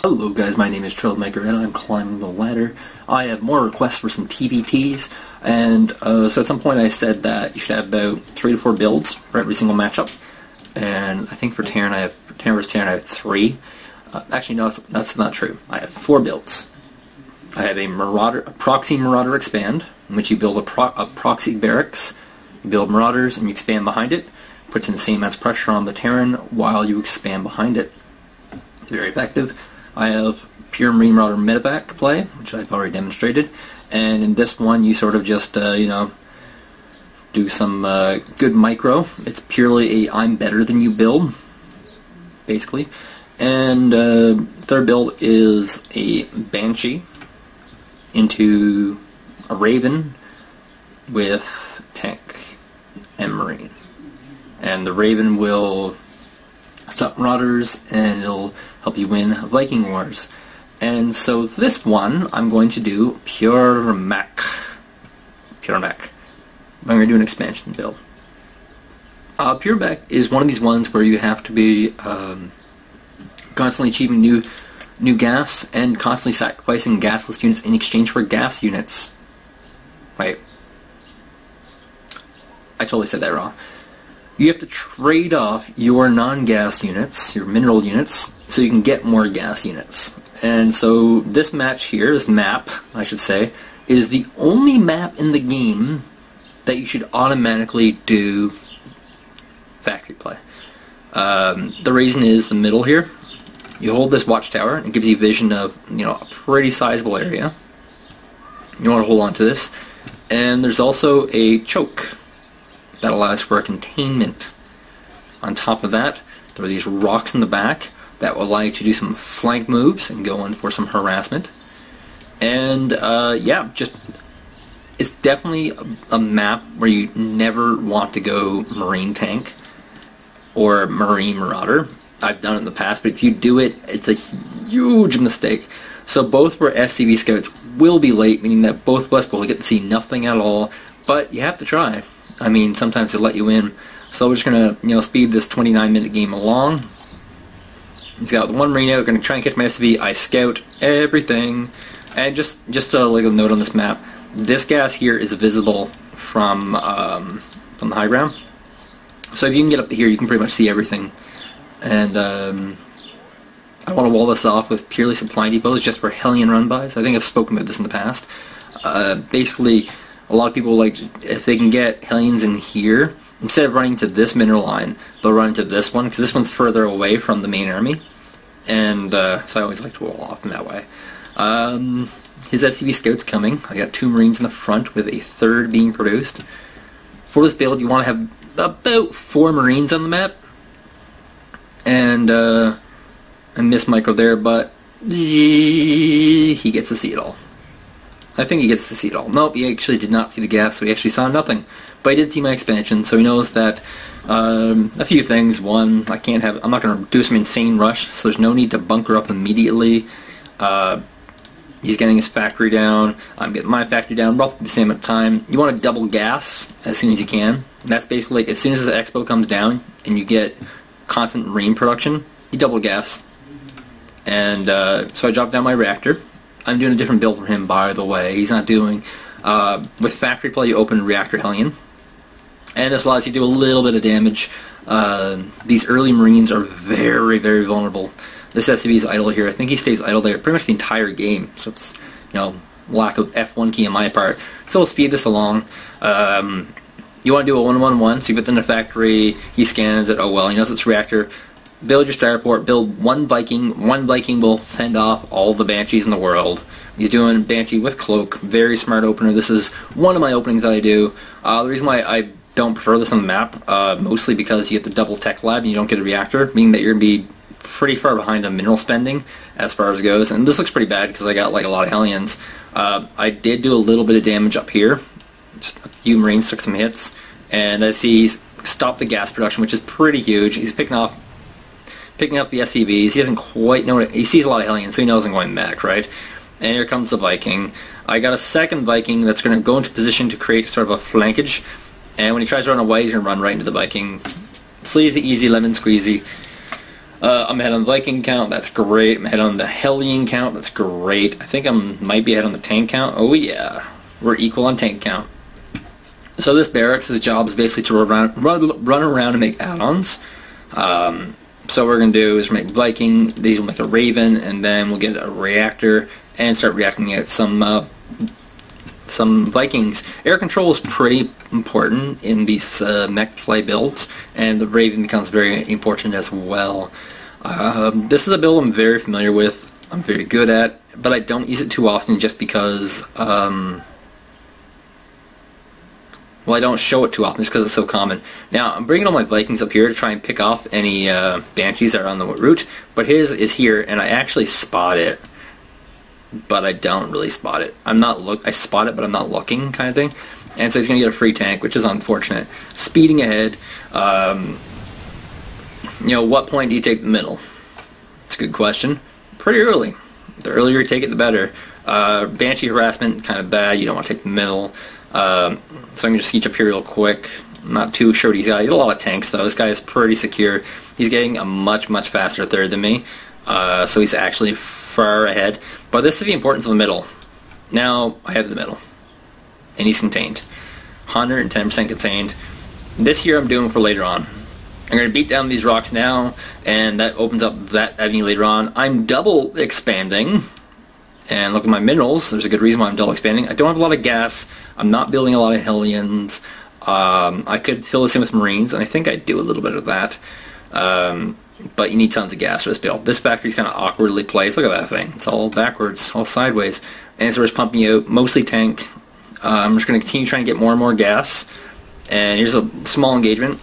Hello guys, my name is Troublmaker and I'm climbing the ladder. I have more requests for some TvTs, and so at some point I said that you should have about 3 to 4 builds for every single matchup. And I think for Terran versus Terran I have 3. Actually no, that's not true. I have 4 builds. I have a proxy Marauder expand, in which you build a proxy barracks, you build Marauders and you expand behind it. Puts in the same amount of pressure on the Terran while you expand behind it. It's very effective. I have pure Marine Marauder medevac play, which I've already demonstrated, and in this one you sort of just, do some good micro. It's purely a I'm better than you build, basically. And third build is a Banshee into a Raven with tank and Marine. And the Raven will stop Marauders and it'll help you win Viking Wars. And so this one, I'm going to do pure Mech. Pure Mech. I'm going to do an expansion build. Pure Mech is one of these ones where you have to be constantly achieving new gas and constantly sacrificing gasless units in exchange for gas units. Wait. I totally said that wrong. You have to trade off your non-gas units, your mineral units, so you can get more gas units. And so this match here, this map, I should say, is the only map in the game that you should automatically do factory play. The reason is the middle here. You hold this watchtower, and it gives you a vision of, a pretty sizable area. You want to hold on to this. And there's also a choke that allows for a containment. On top of that, there are these rocks in the back that will allow you to do some flank moves and go in for some harassment. And yeah, it's definitely a map where you never want to go Marine tank or Marine Marauder. I've done it in the past, but if you do it, it's a huge mistake. So both where SCV scouts will be late, meaning that both of us will get to see nothing at all, but you have to try. I mean, sometimes they'll let you in. So we're just going to, speed this 29-minute game along. He's got one Marine out, going to try and catch my SCV. I scout everything. And just like a note on this map, this gas here is visible from the high ground. So if you can get up to here, you can pretty much see everything. And I want to wall this off with purely supply depots just for Hellion run-bys. I think I've spoken about this in the past. Basically, a lot of people if they can get Hellions in here, instead of running to this mineral line, they'll run to this one, because this one's further away from the main army. And so I always like to wall off in that way. His SCV scout's coming. I got 2 Marines in the front with a 3rd being produced. For this build, you want to have about 4 Marines on the map. And I missed Micro there, but he gets to see it all. I think he gets to see it all. Nope, he actually did not see the gas, so he actually saw nothing. But he did see my expansion, so he knows that a few things. One, I'm not going to do some insane rush, so there's no need to bunker up immediately. He's getting his factory down. I'm getting my factory down roughly the same amount of time. You want to double gas as soon as you can. And that's basically as soon as the expo comes down and you get constant rain production, you double gas. And so I dropped down my reactor. I'm doing a different build for him, by the way. He's not doing... with factory play, you open Reactor Hellion. And this allows you to do a little bit of damage. These early Marines are very, very vulnerable. This SCV is idle here. I think he stays idle there pretty much the entire game. So it's, lack of F1 key on my part. So we'll speed this along. You want to do a 1-1-1, so you put them in the factory, he scans it, oh well, he knows it's Reactor. Build your starport, build 1 Viking. 1 Viking will fend off all the Banshees in the world. He's doing Banshee with Cloak. Very smart opener. This is one of my openings that I do. The reason why I don't prefer this on the map, mostly because you get the double tech lab and you don't get a reactor, meaning that you're going to be pretty far behind on mineral spending as far as goes. And this looks pretty bad because I got a lot of Hellions. I did do a little bit of damage up here. Just a few Marines took some hits. And I see he's stopped the gas production, which is pretty huge. He's picking up the SCVs. He doesn't quite know he sees a lot of Hellions, so he knows I'm going back, right? And here comes the Viking. I got a 2nd Viking that's going to go into position to create sort of a flankage. And when he tries to run away, he's going to run right into the Viking. Sleazy, easy, lemon squeezy. I'm ahead on the Viking count, that's great. I'm ahead on the Hellion count, that's great. I think I might be ahead on the tank count. Oh yeah, we're equal on tank count. So this barracks' job is basically to run around and make add-ons. So what we're going to do is make Viking, these will make a Raven, and then we'll get a reactor and start reacting at some Vikings. Air control is pretty important in these mech play builds, and the Raven becomes very important as well. This is a build I'm very familiar with, I'm very good at, but I don't use it too often just because, well, I don't show it too often just because it's so common. Now, I'm bringing all my Vikings up here to try and pick off any Banshees that are on the route, but his is here, and I actually spot it. But I don't really spot it. I spot it, but I'm not looking, kind of thing. And so he's going to get a free tank, which is unfortunate. Speeding ahead. You know, what point do you take the middle? It's a good question. Pretty early. The earlier you take it, the better. Banshee harassment, kind of bad. You don't want to take the middle. So I'm going to just sketch up here real quick. I'm not too sure what he's got. He has a lot of tanks, though. This guy is pretty secure. He's getting a much, much faster third than me. So he's actually far ahead. But this is the importance of the middle. Now I have the middle. And he's contained. 110% contained. This here I'm doing for later on. I'm going to beat down these rocks now, and that opens up that avenue later on. I'm double expanding. And look at my minerals. There's a good reason why I'm double expanding. I don't have a lot of gas. I'm not building a lot of Hellions. I could fill this in with Marines, and I think I do a little bit of that. But you need tons of gas for this build. This factory's kind of awkwardly placed. Look at that thing. It's all backwards, all sideways. And so we're just pumping out, mostly tank. I'm just going to continue trying to get more and more gas. And here's a small engagement.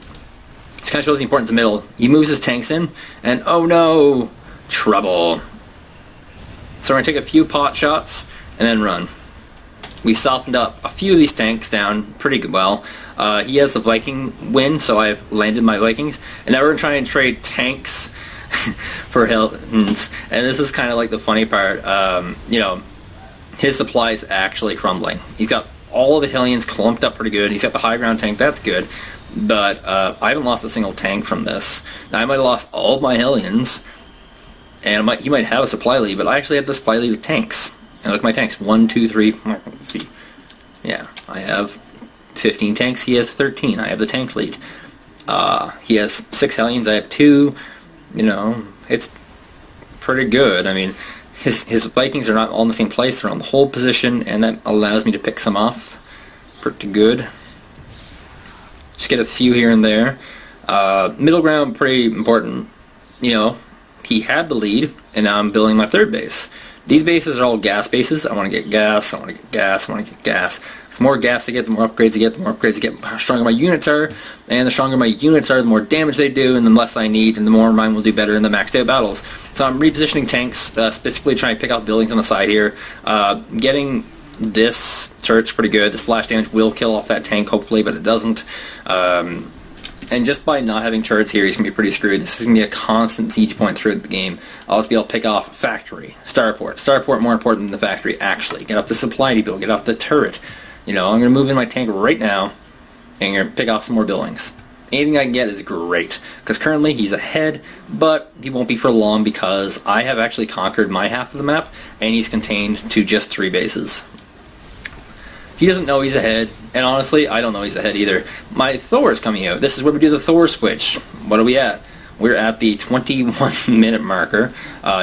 This kind of shows the importance of the middle. He moves his tanks in, and oh no! Trouble. So we're going to take a few pot shots, and then run. We softened up a few of these tanks down pretty good well. He has the Viking win, so I've landed my Vikings. And now we're going to try and trade tanks for Hellions. And this is kind of like the funny part. You know, his supply is actually crumbling. He's got all of the Hellions clumped up pretty good. He's got the high ground tank, that's good. But I haven't lost a single tank from this. Now I might have lost all of my Hellions, and he might have a supply lead, but I actually have the supply lead of tanks. And look at my tanks. 1, 2, 3, let's see. Yeah, I have 15 tanks, he has 13. I have the tank lead. He has 6 Hellions, I have 2. You know, it's pretty good. I mean, his Vikings are not all in the same place, they're on the whole position, and that allows me to pick some off. Pretty good. Just get a few here and there. Middle ground, pretty important. You know, he had the lead, and now I'm building my third base. These bases are all gas bases. I want to get gas, I want to get gas, I want to get gas. The more gas I get, the more upgrades I get, the more upgrades I get, the stronger my units are, and the stronger my units are, the more damage they do, and the less I need, and the more mine will do better in the maxed out battles. So I'm repositioning tanks, specifically trying to pick out buildings on the side here. Getting this turret's pretty good. The splash damage will kill off that tank, hopefully, but it doesn't. And just by not having turrets here, he's going to be pretty screwed. This is going to be a constant siege point through the game. I'll just be able to pick off factory, starport. Starport more important than the factory, actually. Get off the supply depot, get off the turret. You know, I'm going to move in my tank right now, and I'm going to pick off some more buildings. Anything I can get is great, because currently he's ahead, but he won't be for long because I have actually conquered my half of the map, and he's contained to just 3 bases. He doesn't know he's ahead, and honestly, I don't know he's ahead either. My Thor is coming out. This is where we do the Thor switch. What are we at? We're at the 21-minute marker.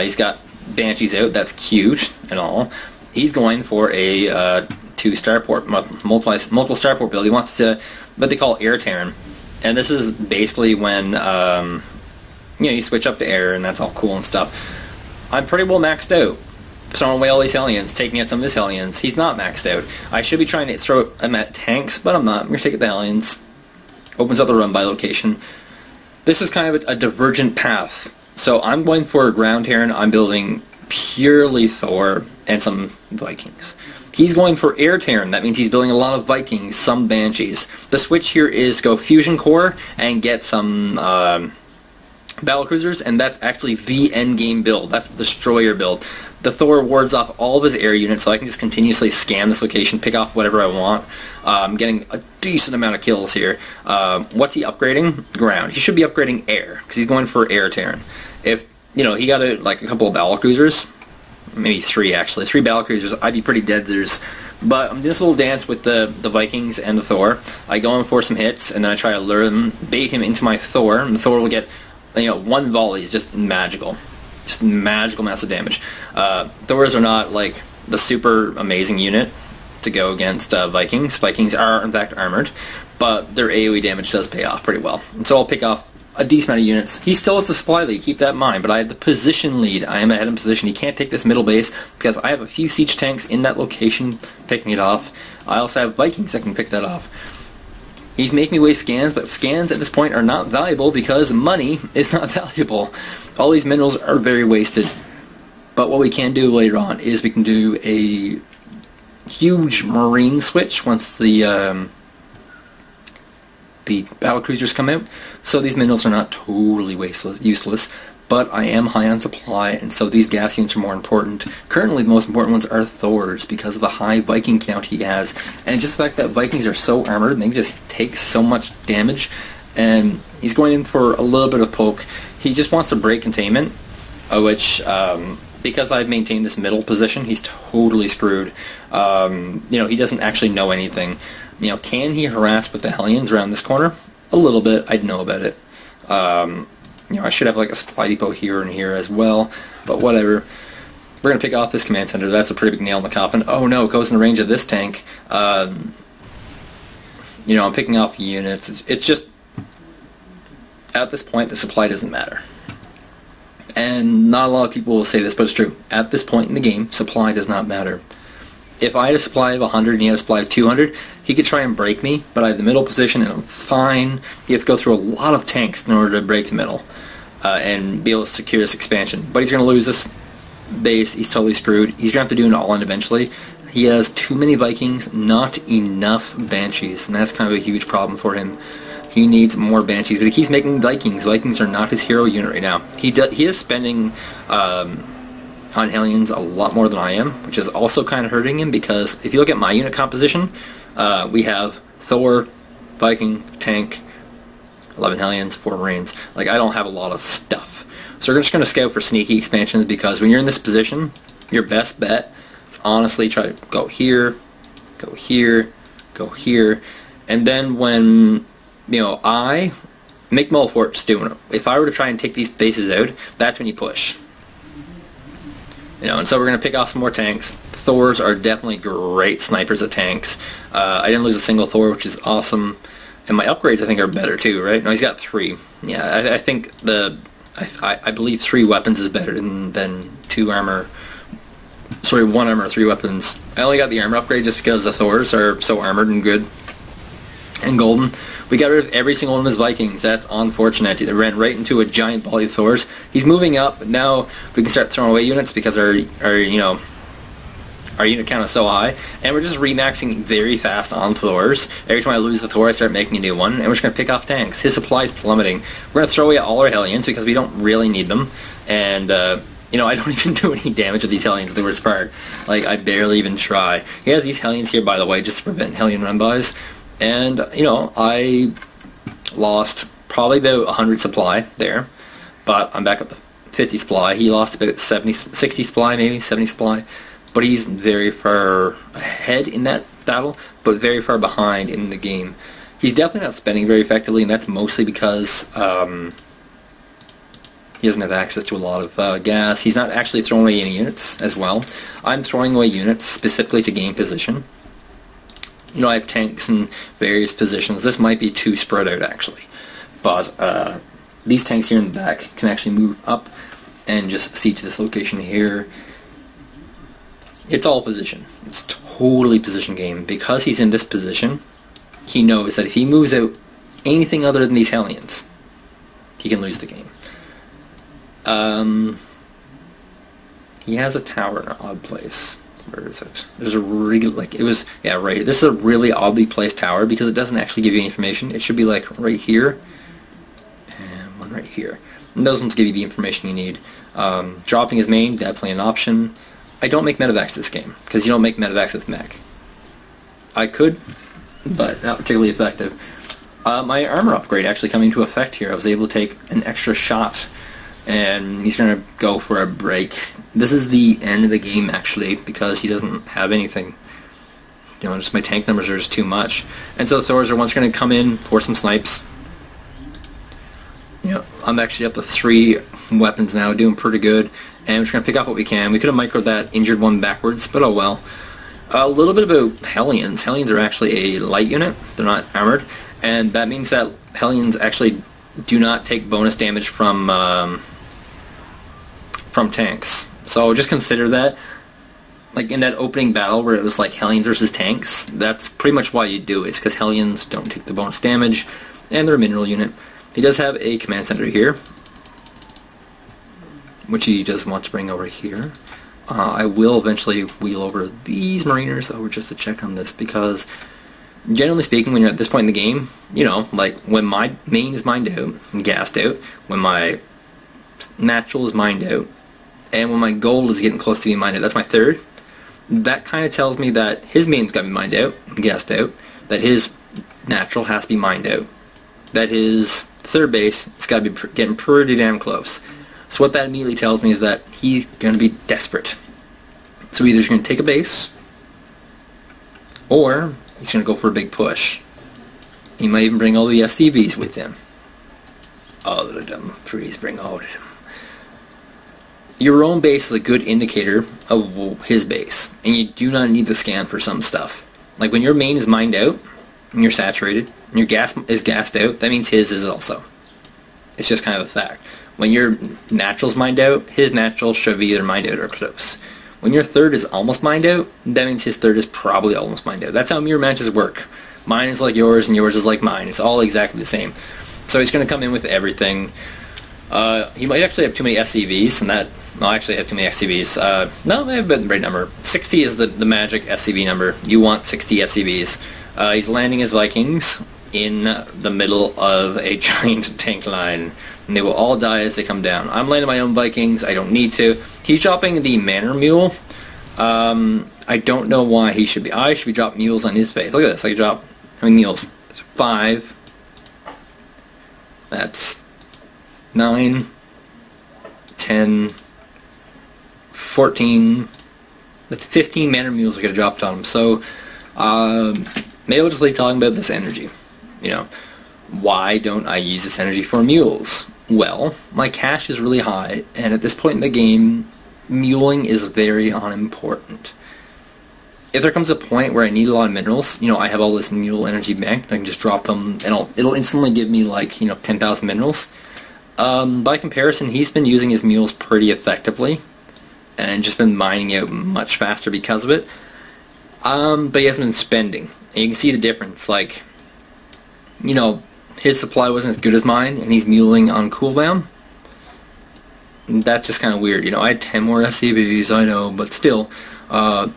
He's got Banshees out. That's cute and all. He's going for a 2-starport, multiple starport build. He wants to, what they call air Terran. And this is basically when, you know, you switch up to air, and that's all cool and stuff. I'm pretty well maxed out. Throwing away all these Hellions, taking out some of his Hellions. He's not maxed out. I should be trying to throw him at tanks, but I'm not. I'm going to take out the Hellions. Opens up the run by location. This is kind of a divergent path. So I'm going for a ground Terran. I'm building purely Thor and some Vikings. He's going for air Terran. That means he's building a lot of Vikings, some Banshees. The switch here is to go Fusion Core and get some battlecruisers, and that's actually the end game build. That's the destroyer build. The Thor wards off all of his air units, so I can just continuously scan this location, pick off whatever I want. I'm getting a decent amount of kills here. What's he upgrading? Ground. He should be upgrading air, because he's going for air Terran. If, you know, he got like a couple of battle cruisers, maybe 3 actually, 3 battle cruisers, I'd be pretty deadzers. But I'm doing this little dance with the Vikings and the Thor. I go in for some hits, and then I try to lure him, bait him into my Thor, and the Thor will get, you know, 1 volley is just magical. Just magical massive damage. Thors are not like the super amazing unit to go against Vikings. Vikings are in fact armored, but their AoE damage does pay off pretty well. And so I'll pick off a decent amount of units. He still has the supply lead, keep that in mind, but I have the position lead. I am ahead in position. He can't take this middle base because I have a few siege tanks in that location picking it off. I also have Vikings that can pick that off. He's making me waste scans, but scans at this point are not valuable because money is not valuable. All these minerals are very wasted. But what we can do later on is we can do a huge marine switch once the battle cruisers come out. So these minerals are not totally useless, but I am high on supply, and so these gas units are more important. Currently, the most important ones are Thors because of the high Viking count he has, and just the fact that Vikings are so armored and they just take so much damage. And he's going in for a little bit of poke. He just wants to break containment, which because I've maintained this middle position, he's totally screwed. You know, he doesn't actually know anything. You know, can he harass with the Hellions around this corner? A little bit. I'd know about it. You know, I should have like a supply depot here and here as well, but whatever. We're going to pick off this command center. That's a pretty big nail in the coffin. Oh no, it goes in the range of this tank. You know, I'm picking off units. It's just, at this point, the supply doesn't matter. And not a lot of people will say this, but it's true. At this point in the game, supply does not matter. If I had a supply of 100 and he had a supply of 200, he could try and break me, but I have the middle position and I'm fine. He has to go through a lot of tanks in order to break the middle and be able to secure this expansion. But he's going to lose this base. He's totally screwed. He's going to have to do an all-in eventually. He has too many Vikings, not enough Banshees, and that's kind of a huge problem for him. He needs more Banshees, but he keeps making Vikings. Vikings are not his hero unit right now. He is spending on Hellions a lot more than I am, which is also kind of hurting him, because if you look at my unit composition, we have Thor, Viking, tank, 11 Hellions, 4 Marines. Like, I don't have a lot of stuff. So we're just going to scout for sneaky expansions, because when you're in this position, your best bet is honestly try to go here, go here, go here, and then when, you know, I make Mulforts doing it. If I were to try and take these bases out, that's when you push. You know, and so we're going to pick off some more tanks. Thors are definitely great snipers at tanks. I didn't lose a single Thor, which is awesome. And my upgrades, I think, are better too, right? No, he's got 3. Yeah, I think I believe 3 weapons is better than 2 armor. Sorry, 1 armor, 3 weapons. I only got the armor upgrade just because the Thors are so armored and good and golden. We got rid of every single one of his Vikings. That's unfortunate. They ran right into a giant volley of Thors. He's moving up. Now we can start throwing away units because our unit count is so high. And we're just remaxing very fast on Thors. Every time I lose the Thor, I start making a new one. And we're just going to pick off tanks. His supply is plummeting. We're going to throw away all our Hellions because we don't really need them. And, you know, I don't even do any damage with these Hellions at the worst part. Like, I barely even try. He has these Hellions here, by the way, just to prevent Hellion run-bys. And, you know, I lost probably about 100 supply there, but I'm back up to 50 supply. He lost about 60 supply, maybe 70 supply, but he's very far ahead in that battle, but very far behind in the game. He's definitely not spending very effectively, and that's mostly because he doesn't have access to a lot of gas. He's not actually throwing away any units as well. I'm throwing away units specifically to gain position. You know, I have tanks in various positions. This might be too spread out, actually. But these tanks here in the back can actually move up and just siege this location here. It's all position. It's totally position game. Because he's in this position, he knows that if he moves out anything other than these Hellions, he can lose the game. He has a tower in an odd place. Where is it? There's a really, like, it was, yeah, right. This is a really oddly placed tower because it doesn't actually give you information. It should be like right here and one right here. And those ones give you the information you need. Dropping his main, definitely an option. I don't make medevacs this game because you don't make medevacs with Mech. I could, but not particularly effective. My armor upgrade actually coming into effect here. I was able to take an extra shot and he's going to go for a break. This is the end of the game, actually, because he doesn't have anything. You know, just my tank numbers are just too much. And so the Thors are once going to come in for some snipes. You know, I'm actually up to 3 weapons now, doing pretty good. And we're just going to pick up what we can. We could have microed that injured one backwards, but oh well. A little bit about Hellions. Hellions are actually a light unit. They're not armored. And that means that Hellions actually do not take bonus damage from tanks. So just consider that. Like in that opening battle where it was like Hellions versus tanks, that's pretty much why you do it. It's because Hellions don't take the bonus damage, and they're a mineral unit. He does have a command center here, which he does want to bring over here. I will eventually wheel over these Mariners over just to check on this, because generally speaking, when you're at this point in the game, you know, like when my main is mined out and gassed out, when my natural is mined out, and when my gold is getting close to being mined out, that's my third. That kind of tells me that his main's got to be mined out, gassed out, that his natural has to be mined out, that his third base has got to be getting pretty damn close. So what that immediately tells me is that he's going to be desperate. So either he's going to take a base, or he's going to go for a big push. He might even bring all the SCVs with him. All of them. Please bring all of them. Your own base is a good indicator of his base, and you do not need the scan for some stuff. Like when your main is mined out, and you're saturated, and your gas is gassed out, that means his is also. It's just kind of a fact. When your natural's mined out, his natural should be either mined out or close. When your third is almost mined out, that means his third is probably almost mined out. That's how mirror matches work. Mine is like yours, and yours is like mine. It's all exactly the same. So he's going to come in with everything. He might actually have too many SCVs, and that... No, I actually have too many SCVs. No, I have the right number. 60 is the magic SCV number. You want 60 SCVs. He's landing his Vikings in the middle of a giant tank line, and they will all die as they come down. I'm landing my own Vikings. I don't need to. He's dropping the Manor Mule. I don't know why he should be. I should be dropping mules on his base. Look at this. I can drop how many mules? 5. That's 9, 10, 14. That's 15 Manor Mules I could have dropped on him. So maybe I'll just leave talking about this energy. You know, why don't I use this energy for mules? Well, my cash is really high, and at this point in the game, muling is very unimportant. If there comes a point where I need a lot of minerals, you know, I have all this mule energy banked, I can just drop them, and it'll instantly give me, like, you know, 10,000 minerals. By comparison, he's been using his mules pretty effectively, and just been mining out much faster because of it. But he hasn't been spending. And you can see the difference, like, you know, his supply wasn't as good as mine, and he's muling on cooldown. That's just kind of weird, you know. I had 10 more SCVs, I know, but still,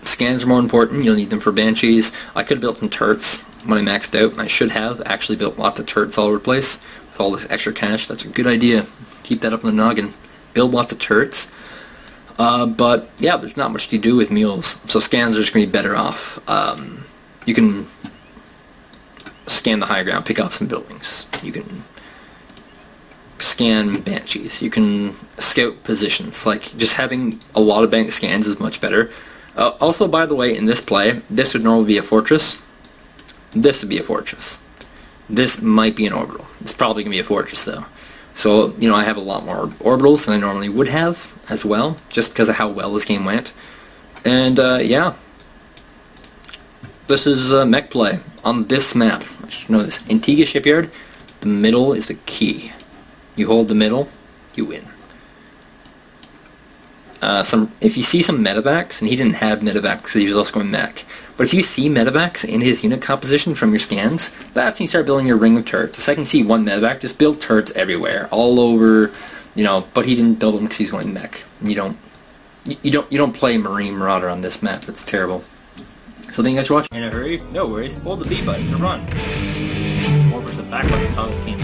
scans are more important. You'll need them for Banshees. I could have built some turrets when I maxed out. I should have actually built lots of turrets all over the place with all this extra cash. That's a good idea. Keep that up in the noggin. Build lots of turrets. But, yeah, there's not much to do with mules, so scans are just going to be better off. You can scan the high ground, pick off some buildings. You can scan Banshees. You can scout positions. Like, just having a lot of bank scans is much better. Also, by the way, in this play, this would normally be a fortress. This would be a fortress. This might be an orbital. It's probably going to be a fortress, though. So, you know, I have a lot more orbitals than I normally would have, as well, just because of how well this game went. And, yeah. This is mech play on this map. I should know this. Antigua Shipyard, the middle is the key. You hold the middle, you win. If you see some medevacs, and he didn't have medevacs, so he was also going mech. But if you see medevacs in his unit composition from your scans, that's when you start building your ring of turrets. The second you see one medevac, just build turrets everywhere, all over, you know. But he didn't build them because he's going mech. You don't play Marine Marauder on this map. It's terrible. So thank you guys for watching. In a hurry? No worries. Hold the B button to run. Or press the back button to toggle team.